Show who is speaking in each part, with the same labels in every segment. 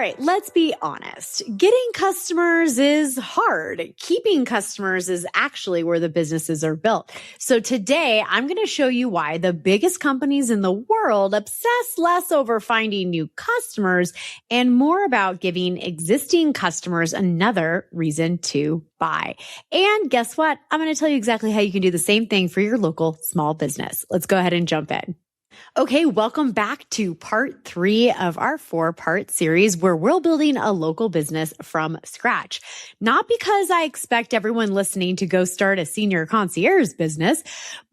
Speaker 1: right, let's be honest. Getting customers is hard. Keeping customers is actually where the businesses are built. So today, I'm going to show you why the biggest companies in the world obsess less over finding new customers and more about giving existing customers another reason to buy. And guess what? I'm going to tell you exactly how you can do the same thing for your local small business. Let's go ahead and jump in. Okay, welcome back to part 3 of our 4-part series where we're building a local business from scratch. Not because I expect everyone listening to go start a senior concierge business,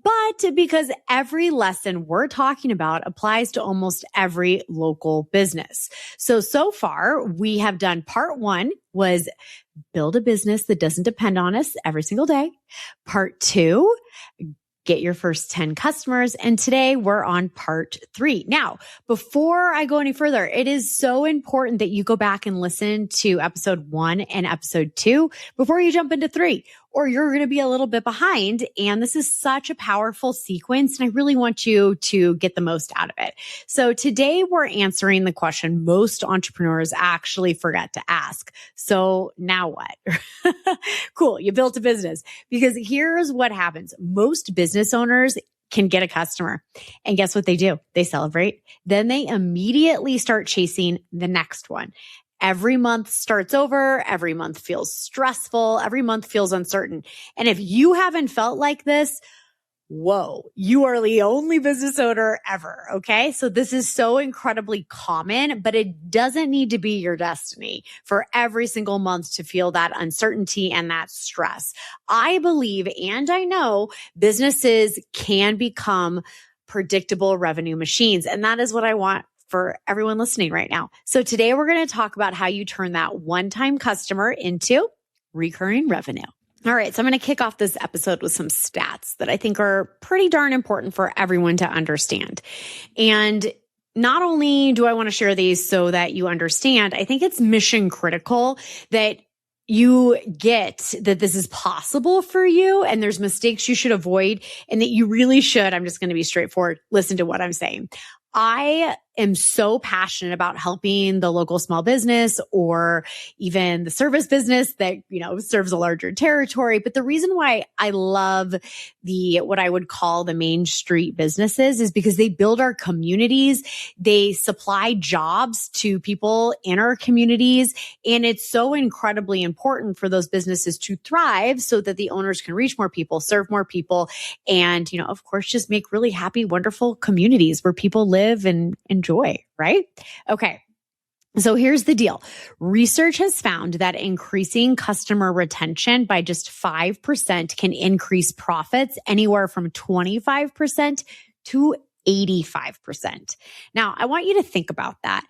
Speaker 1: but because every lesson we're talking about applies to almost every local business. So far, we have done part 1 was build a business that doesn't depend on us every single day. Part 2, get your first 10 customers. And today we're on part 3. Now, before I go any further, it is so important that you go back and listen to episode 1 and episode 2 before you jump into 3, or you're going to be a little bit behind. And this is such a powerful sequence, and I really want you to get the most out of it. So today we're answering the question most entrepreneurs actually forget to ask. So now what? Cool. You built a business. Because here's what happens. Most business owners can get a customer. And guess what they do? They celebrate. Then they immediately start chasing the next one. Every month starts over. Every month feels stressful. Every month feels uncertain. And if you haven't felt like this, whoa, you are the only business owner ever. Okay. So this is so incredibly common, but it doesn't need to be your destiny for every single month to feel that uncertainty and that stress. I believe, and I know businesses can become predictable revenue machines. And that is what I want for everyone listening right now. So today we're going to talk about how you turn that one-time customer into recurring revenue. All right, so I'm going to kick off this episode with some stats that I think are pretty darn important for everyone to understand. And not only do I want to share these so that you understand, I think it's mission critical that you get that this is possible for you and there's mistakes you should avoid and that you really should, I'm just going to be straightforward, listen to what I'm saying. I am so passionate about helping the local small business or even the service business that, serves a larger territory. But the reason why I love what I would call the main street businesses is because they build our communities. They supply jobs to people in our communities. And it's so incredibly important for those businesses to thrive so that the owners can reach more people, serve more people, and, of course, just make really happy, wonderful communities where people live and enjoy, right? Okay. So here's the deal. Research has found that increasing customer retention by just 5% can increase profits anywhere from 25% to 85%. Now, I want you to think about that.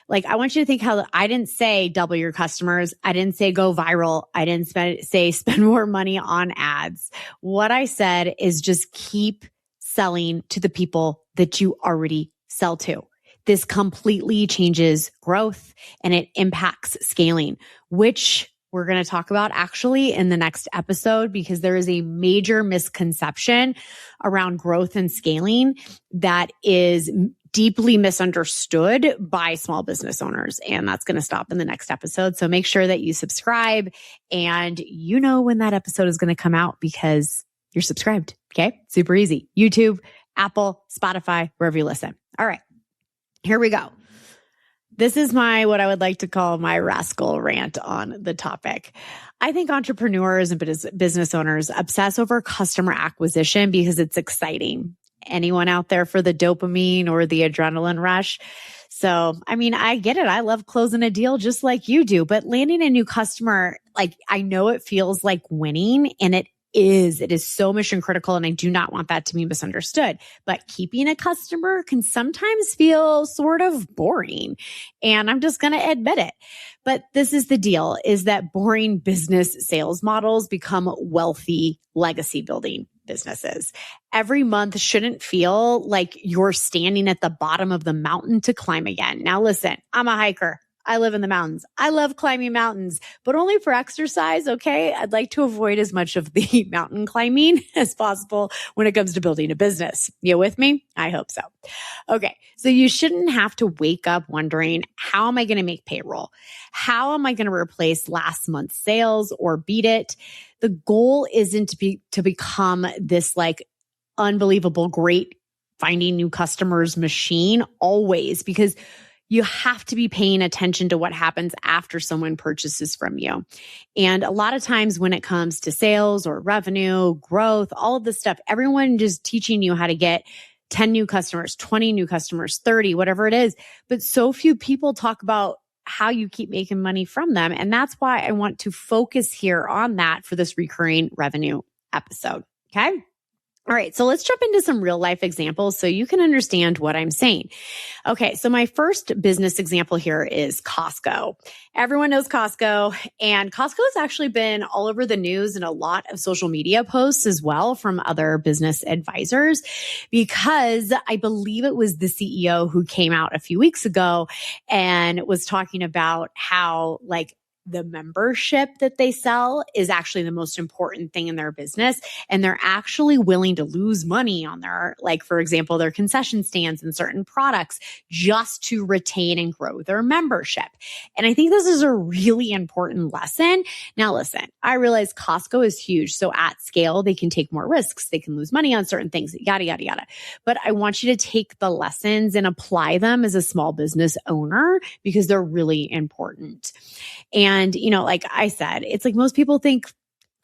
Speaker 1: I want you to think how I didn't say double your customers. I didn't say go viral. I didn't say spend more money on ads. What I said is just keep selling to the people that you already sell to. This completely changes growth and it impacts scaling, which we're going to talk about actually in the next episode because there is a major misconception around growth and scaling that is deeply misunderstood by small business owners. And that's going to stop in the next episode. So make sure that you subscribe and you know when that episode is going to come out because you're subscribed. Okay. Super easy. YouTube, Apple, Spotify, wherever you listen. All right. Here we go. This is what I would like to call my rascal rant on the topic. I think entrepreneurs and business owners obsess over customer acquisition because it's exciting. Anyone out there for the dopamine or the adrenaline rush? So, I get it. I love closing a deal just like you do, but landing a new customer, I know it feels like winning and it is so mission critical. And I do not want that to be misunderstood, but keeping a customer can sometimes feel sort of boring. And I'm just going to admit it. But this is the deal, is that boring business sales models become wealthy legacy building businesses. Every month shouldn't feel like you're standing at the bottom of the mountain to climb again. Now listen, I'm a hiker. I live in the mountains. I love climbing mountains, but only for exercise. Okay. I'd like to avoid as much of the mountain climbing as possible when it comes to building a business. You with me? I hope so. Okay. So you shouldn't have to wake up wondering, how am I going to make payroll? How am I going to replace last month's sales or beat it? The goal isn't to become this like unbelievable, great finding new customers machine always, because you have to be paying attention to what happens after someone purchases from you. And a lot of times when it comes to sales or revenue, growth, all of this stuff, everyone just teaching you how to get 10 new customers, 20 new customers, 30, whatever it is. But so few people talk about how you keep making money from them. And that's why I want to focus here on that for this recurring revenue episode. Okay. All right, so let's jump into some real life examples so you can understand what I'm saying. Okay, so my first business example here is Costco. Everyone knows Costco, and Costco has actually been all over the news and a lot of social media posts as well from other business advisors, because I believe it was the CEO who came out a few weeks ago and was talking about how the membership that they sell is actually the most important thing in their business. And they're actually willing to lose money on their, for example, their concession stands and certain products just to retain and grow their membership. And I think this is a really important lesson. Now, listen, I realize Costco is huge. So at scale, they can take more risks. They can lose money on certain things, yada, yada, yada. But I want you to take the lessons and apply them as a small business owner because they're really important. And, like I said, it's like most people think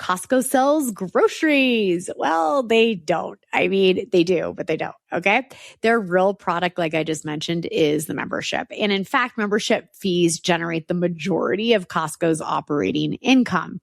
Speaker 1: Costco sells groceries. Well, they don't. I mean, they do, but they don't. Okay. Their real product, like I just mentioned, is the membership. And in fact, membership fees generate the majority of Costco's operating income.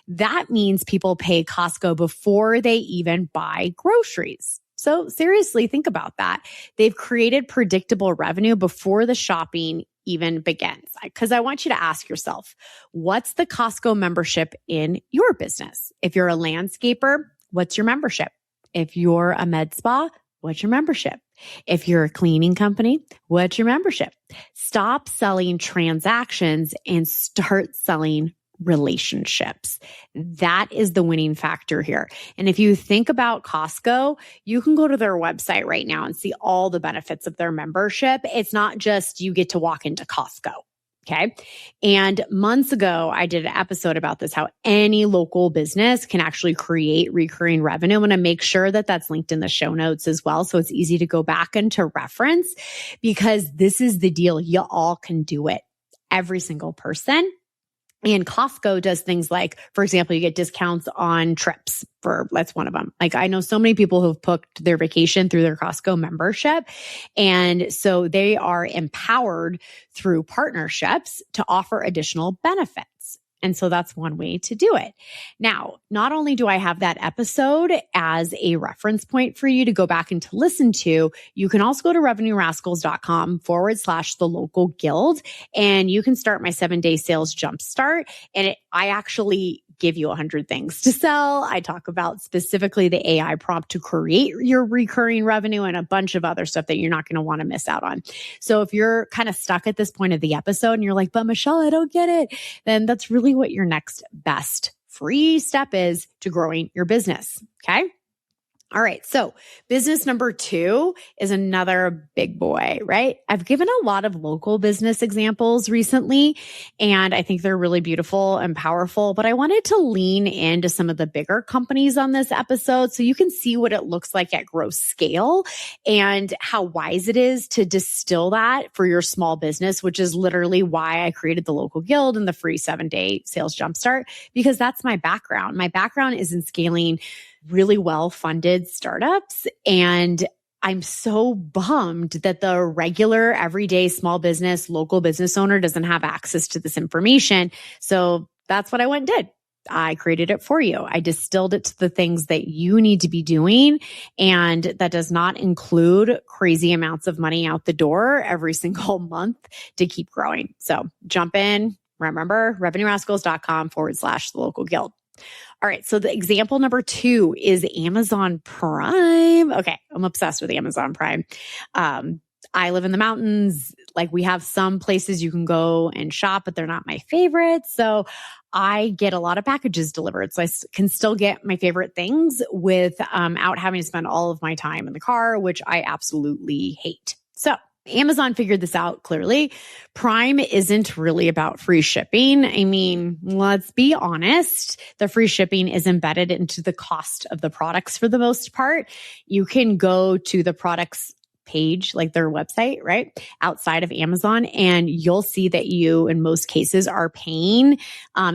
Speaker 1: That means people pay Costco before they even buy groceries. So seriously, think about that. They've created predictable revenue before the shopping even begins. Because I want you to ask yourself, what's the Costco membership in your business? If you're a landscaper, what's your membership? If you're a med spa, what's your membership? If you're a cleaning company, what's your membership? Stop selling transactions and start selling relationships. That is the winning factor here. And if you think about Costco, you can go to their website right now and see all the benefits of their membership. It's not just you get to walk into Costco. Okay. And months ago, I did an episode about this, how any local business can actually create recurring revenue. I'm going to make sure that that's linked in the show notes as well. So it's easy to go back and to reference, because this is the deal. You all can do it. Every single person. And Costco does things like, for example, you get discounts on trips that's one of them. I know so many people who've booked their vacation through their Costco membership. And so they are empowered through partnerships to offer additional benefits. And so that's one way to do it. Now, not only do I have that episode as a reference point for you to go back and to listen to, you can also go to revenuerascals.com/the local guild, and you can start my 7-day sales jumpstart. And I actually give you 100 things to sell. I talk about specifically the AI prompt to create your recurring revenue and a bunch of other stuff that you're not going to want to miss out on. So if you're kind of stuck at this point of the episode and you're like, but Michelle, I don't get it, then that's really what your next best free step is to growing your business. Okay. All right. So business number 2 is another big boy, right? I've given a lot of local business examples recently, and I think they're really beautiful and powerful, but I wanted to lean into some of the bigger companies on this episode so you can see what it looks like at gross scale and how wise it is to distill that for your small business, which is literally why I created the local guild and the free 7-day sales jumpstart, because that's my background. My background is in scaling really well-funded startups. And I'm so bummed that the regular, everyday small business, local business owner doesn't have access to this information. So that's what I went and did. I created it for you. I distilled it to the things that you need to be doing. And that does not include crazy amounts of money out the door every single month to keep growing. So jump in. Remember, revenuerascals.com/the local guild. All right. So the example number 2 is Amazon Prime. Okay. I'm obsessed with Amazon Prime. I live in the mountains. Like we have some places you can go and shop, but they're not my favorites. So I get a lot of packages delivered. So I can still get my favorite things without having to spend all of my time in the car, which I absolutely hate. So Amazon figured this out clearly. Prime isn't really about free shipping. I mean, let's be honest. The free shipping is embedded into the cost of the products for the most part. You can go to the products page, like their website, right? Outside of Amazon. And you'll see that you, in most cases, are paying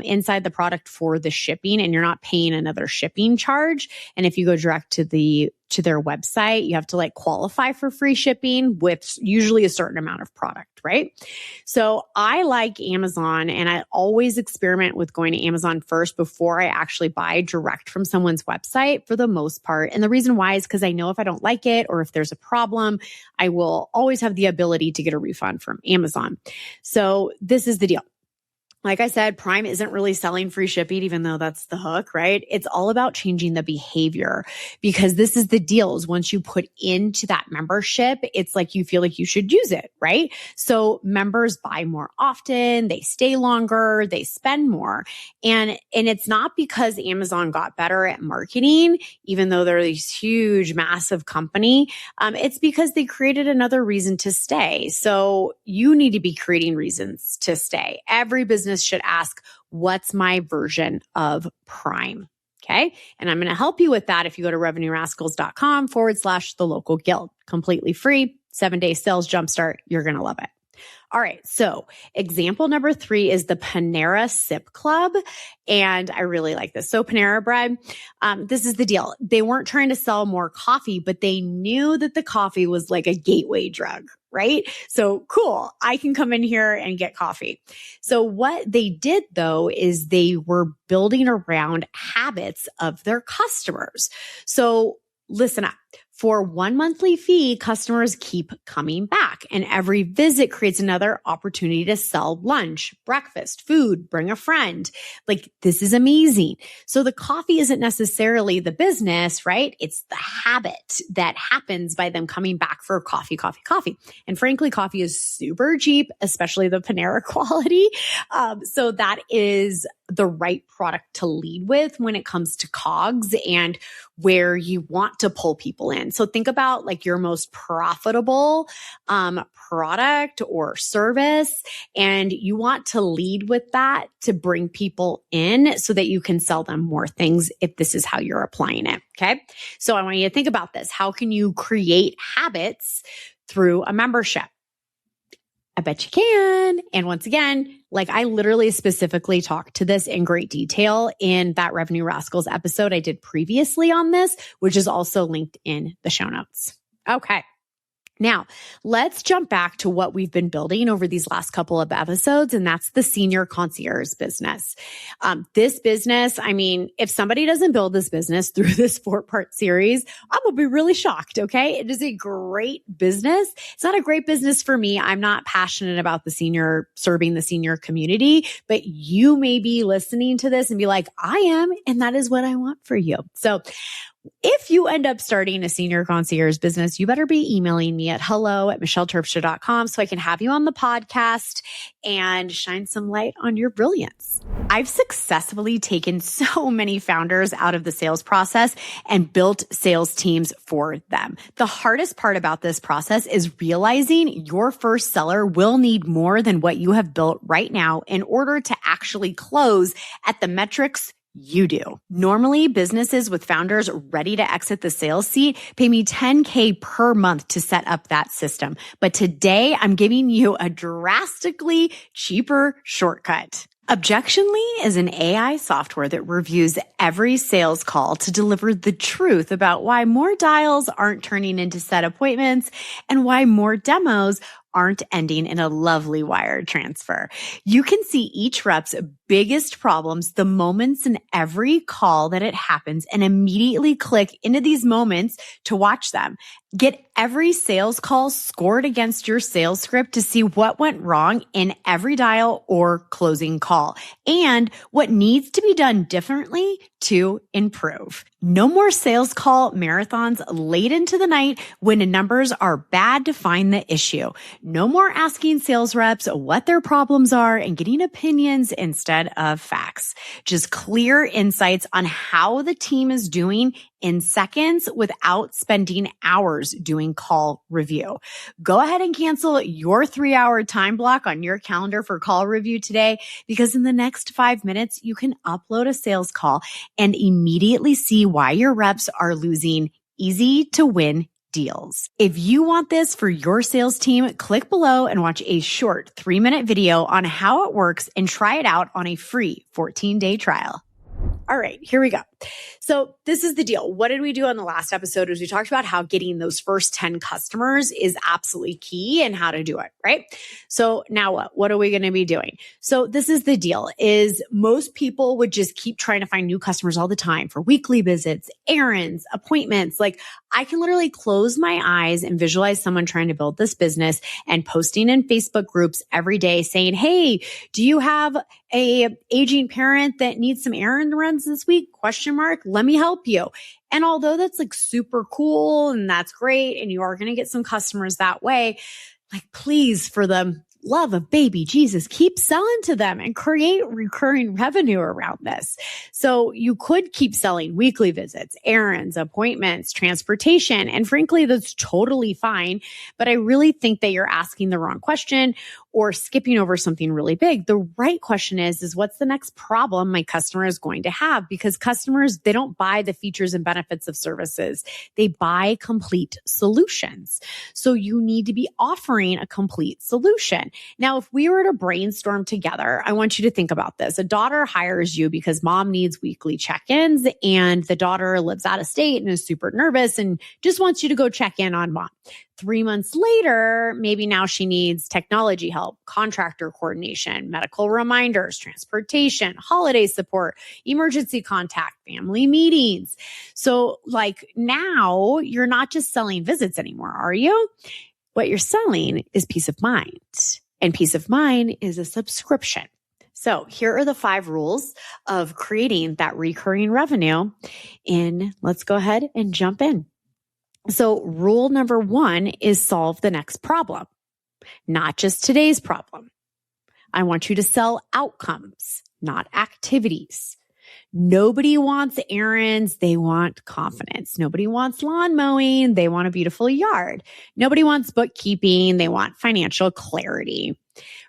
Speaker 1: inside the product for the shipping, and you're not paying another shipping charge. And if you go direct to their website, you have to like qualify for free shipping with usually a certain amount of product, right? So I like Amazon, and I always experiment with going to Amazon first before I actually buy direct from someone's website for the most part. And the reason why is because I know if I don't like it or if there's a problem, I will always have the ability to get a refund from Amazon. So this is the deal. Like I said, Prime isn't really selling free shipping, even though that's the hook, right? It's all about changing the behavior, because this is the deal is once you put into that membership, it's like you feel like you should use it, right? So members buy more often, they stay longer, they spend more. And it's not because Amazon got better at marketing, even though they're this huge, massive company. It's because they created another reason to stay. So you need to be creating reasons to stay. Every business should ask, what's my version of Prime? Okay. And I'm going to help you with that if you go to revenuerascals.com/the local guild. Completely free, 7-day sales jumpstart. You're going to love it. All right. So example number 3 is the Panera Sip Club. And I really like this. So Panera Bread, this is the deal. They weren't trying to sell more coffee, but they knew that the coffee was like a gateway drug, right? So cool. I can come in here and get coffee. So what they did though, is they were building around habits of their customers. So listen up. For one monthly fee, customers keep coming back, and every visit creates another opportunity to sell lunch, breakfast, food, bring a friend. Like, this is amazing. So the coffee isn't necessarily the business, right? It's the habit that happens by them coming back for coffee, coffee, coffee. And frankly, coffee is super cheap, especially the Panera quality. So that is the right product to lead with when it comes to COGS and where you want to pull people in. So think about like your most profitable product or service, and you want to lead with that to bring people in so that you can sell them more things if this is how you're applying it. Okay. So I want you to think about this. How can you create habits through a membership? I bet you can. And once again, like I literally specifically talked to this in great detail in that Revenue Rascals episode I did previously on this, which is also linked in the show notes. Okay. Now, let's jump back to what we've been building over these last couple of episodes, and that's the Senior Concierge Business. This business, I mean, if somebody doesn't build this business through this 4-part series, I'm going to be really shocked, okay? It is a great business. It's not a great business for me. I'm not passionate about serving the senior community, but you may be listening to this and be like, I am, and that is what I want for you. So if you end up starting a Senior Concierge business, you better be emailing me at hello@michelleterpstra.com so I can have you on the podcast and shine some light on your brilliance. I've successfully taken so many founders out of the sales process and built sales teams for them. The hardest part about this process is realizing your first seller will need more than what you have built right now in order to actually close at the metrics you do. Normally, businesses with founders ready to exit the sales seat pay me $10,000 per month to set up that system. But today, I'm giving you a drastically cheaper shortcut. Objectionly is an AI software that reviews every sales call to deliver the truth about why more dials aren't turning into set appointments and why more demos aren't ending in a lovely wire transfer. You can see each rep's biggest problems, the moments in every call that it happens, and immediately click into these moments to watch them. Get every sales call scored against your sales script to see what went wrong in every dial or closing call and what needs to be done differently to improve. No more sales call marathons late into the night when numbers are bad to find the issue. No more asking sales reps what their problems are and getting opinions instead of facts. Just clear insights on how the team is doing in seconds without spending hours doing call review. Go ahead and cancel your 3-hour time block on your calendar for call review today, because in the next 5 minutes, you can upload a sales call and immediately see why your reps are losing easy to win deals. If you want this for your sales team, click below and watch a short 3-minute video on how it works and try it out on a free 14-day trial. All right, here we go. So this is the deal. What did we do on the last episode? Is we talked about how getting those first 10 customers is absolutely key and how to do it, right? So now what? What are we going to be doing? So this is the deal, is most people would just keep trying to find new customers all the time for weekly visits, errands, appointments. Like, I can literally close my eyes and visualize someone trying to build this business and posting in Facebook groups every day saying, hey, do you have a aging parent that needs some errand runs this week? Question mark. Let me help you. And although that's like super cool and that's great, and you are going to get some customers that way, like, please, for the love of baby Jesus, keep selling to them and create recurring revenue around this. So you could keep selling weekly visits, errands, appointments, transportation. And frankly, that's totally fine. But I really think that you're asking the wrong question or skipping over something really big. The right question is what's the next problem my customer is going to have? Because customers, they don't buy the features and benefits of services. They buy complete solutions. So you need to be offering a complete solution. Now, if we were to brainstorm together, I want you to think about this. A daughter hires you because mom needs weekly check-ins, and the daughter lives out of state and is super nervous and just wants you to go check in on mom. 3 months later, maybe now she needs technology help, contractor coordination, medical reminders, transportation, holiday support, emergency contact, family meetings. So like, now you're not just selling visits anymore, are you? What you're selling is peace of mind, and peace of mind is a subscription. So here are the 5 rules of creating that recurring revenue. And let's go ahead and jump in. So rule number 1 is solve the next problem, not just today's problem. I want you to sell outcomes, not activities. Nobody wants errands. They want confidence. Nobody wants lawn mowing. They want a beautiful yard. Nobody wants bookkeeping. They want financial clarity.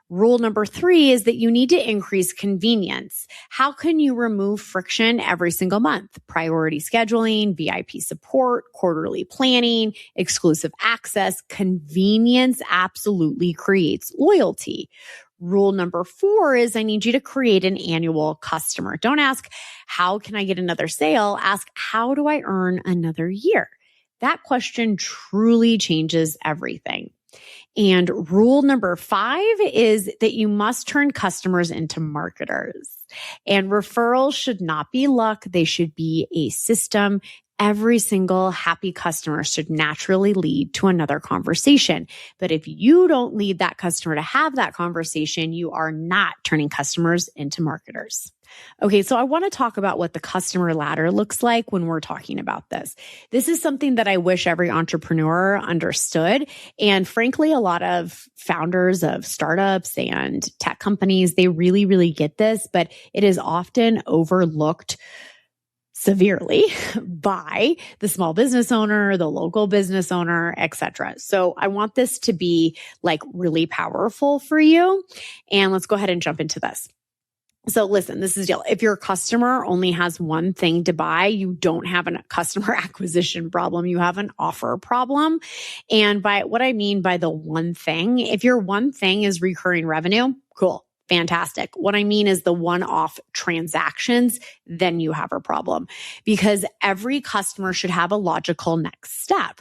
Speaker 1: Rule number 3 is that you need to increase convenience. How can you remove friction every single month? Priority scheduling, VIP support, quarterly planning, exclusive access. Convenience absolutely creates loyalty. Rule number 4 is I need you to create an annual customer. Don't ask, how can I get another sale? Ask, how do I earn another year? That question truly changes everything. And rule number 5 is that you must turn customers into marketers. And referrals should not be luck. They should be a system. Every single happy customer should naturally lead to another conversation. But if you don't lead that customer to have that conversation, you are not turning customers into marketers. Okay, so I want to talk about what the customer ladder looks like when we're talking about this. This is something that I wish every entrepreneur understood. And frankly, a lot of founders of startups and tech companies, they really, really get this, but it is often overlooked severely by the small business owner, the local business owner, etc. So I want this to be like really powerful for you. And let's go ahead and jump into this. So listen, this is the deal. If your customer only has one thing to buy, you don't have a customer acquisition problem. You have an offer problem. And by what I mean by the one thing, if your one thing is recurring revenue, cool. Fantastic. What I mean is the one-off transactions, then you have a problem, because every customer should have a logical next step.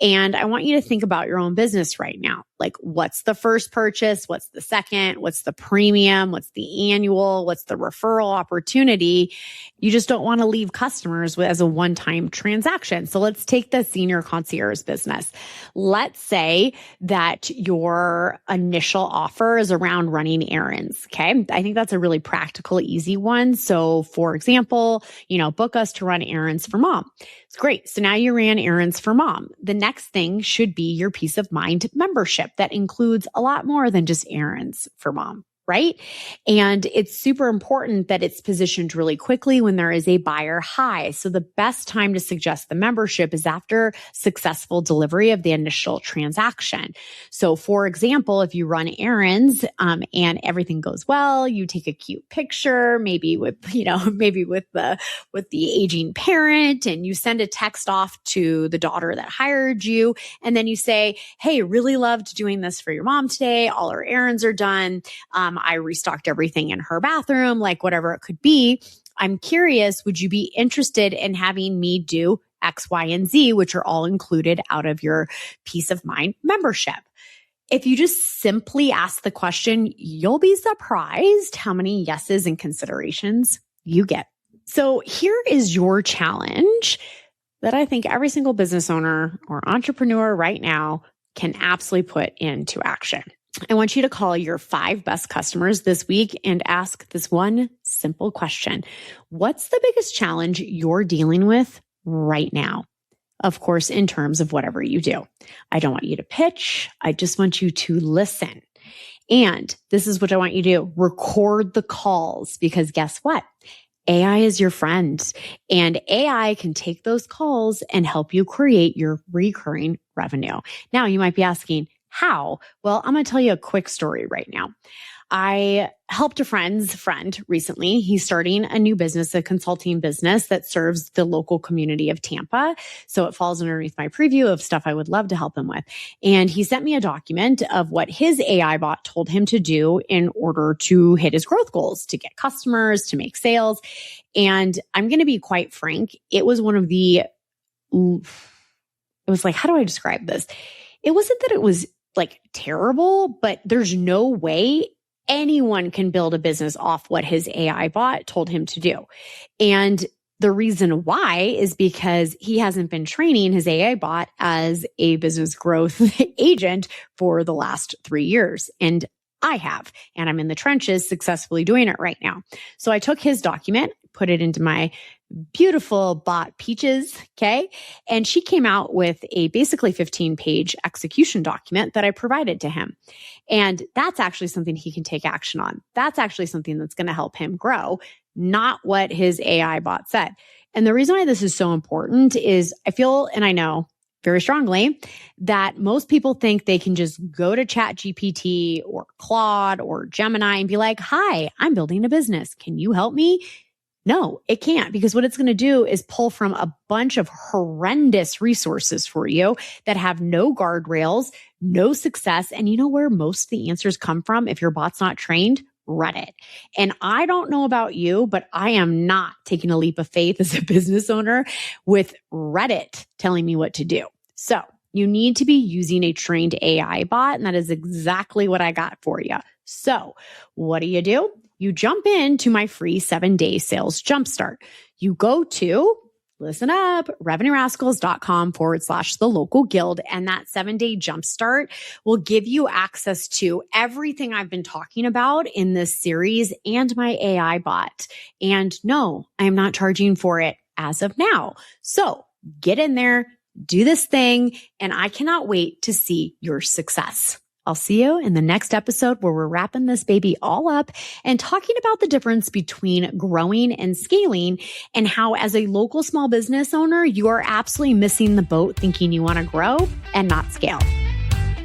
Speaker 1: And I want you to think about your own business right now. Like, what's the first purchase? What's the second? What's the premium? What's the annual? What's the referral opportunity? You just don't want to leave customers as a one-time transaction. So let's take the Senior Concierge Business. Let's say that your initial offer is around running errands. Okay. I think that's a really practical, easy one. So for example, book us to run errands for mom. It's great. So now you ran errands for mom. The next thing should be your Peace of Mind membership that includes a lot more than just errands for mom. Right? And it's super important that it's positioned really quickly when there is a buyer high. So the best time to suggest the membership is after successful delivery of the initial transaction. So for example, if you run errands, and everything goes well, you take a cute picture, maybe with the aging parent, and you send a text off to the daughter that hired you. And then you say, hey, really loved doing this for your mom today. All her errands are done. I restocked everything in her bathroom, like whatever it could be. I'm curious, would you be interested in having me do X, Y, and Z, which are all included out of your Peace of Mind membership? If you just simply ask the question, you'll be surprised how many yeses and considerations you get. So here is your challenge that I think every single business owner or entrepreneur right now can absolutely put into action. I want you to call your 5 best customers this week and ask this one simple question. What's the biggest challenge you're dealing with right now? Of course, in terms of whatever you do. I don't want you to pitch. I just want you to listen. And this is what I want you to do. Record the calls, because guess what? AI is your friend, and AI can take those calls and help you create your recurring revenue. Now, you might be asking, how? Well, I'm going to tell you a quick story right now. I helped a friend's friend recently. He's starting a new business, a consulting business that serves the local community of Tampa. So it falls underneath my preview of stuff I would love to help him with. And he sent me a document of what his AI bot told him to do in order to hit his growth goals, to get customers, to make sales. And I'm going to be quite frank. It was like, how do I describe this? It wasn't that it was like terrible, but there's no way anyone can build a business off what his AI bot told him to do. And the reason why is because he hasn't been training his AI bot as a business growth agent for the last 3 years. And I have, and I'm in the trenches successfully doing it right now. So I took his document, put it into my beautiful bot Peaches, okay? And she came out with a basically 15-page execution document that I provided to him. And that's actually something he can take action on. That's actually something that's going to help him grow, not what his AI bot said. And the reason why this is so important is I feel, and I know very strongly, that most people think they can just go to ChatGPT or Claude or Gemini and be like, hi, I'm building a business. Can you help me? No, it can't, because what it's going to do is pull from a bunch of horrendous resources for you that have no guardrails, no success. And you know where most of the answers come from if your bot's not trained? Reddit. And I don't know about you, but I am not taking a leap of faith as a business owner with Reddit telling me what to do. So you need to be using a trained AI bot, and that is exactly what I got for you. So what do? You jump into my free 7-day sales jumpstart. You go to, listen up, revenuerascals.com/the local guild. And that 7-day jumpstart will give you access to everything I've been talking about in this series and my AI bot. And no, I am not charging for it as of now. So get in there, do this thing, and I cannot wait to see your success. I'll see you in the next episode where we're wrapping this baby all up and talking about the difference between growing and scaling, and how as a local small business owner, you are absolutely missing the boat thinking you want to grow and not scale.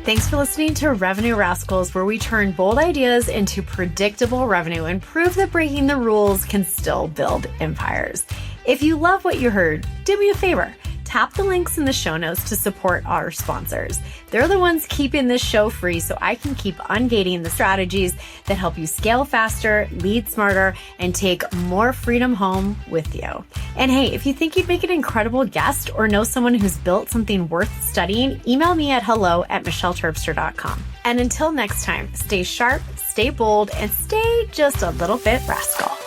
Speaker 1: Thanks for listening to Revenue Rascals, where we turn bold ideas into predictable revenue and prove that breaking the rules can still build empires. If you love what you heard, do me a favor. tap the links in the show notes to support our sponsors. They're the ones keeping this show free so I can keep ungating the strategies that help you scale faster, lead smarter, and take more freedom home with you. And hey, if you think you'd make an incredible guest or know someone who's built something worth studying, email me at hello@michelleterpster.com. And until next time, stay sharp, stay bold, and stay just a little bit rascal.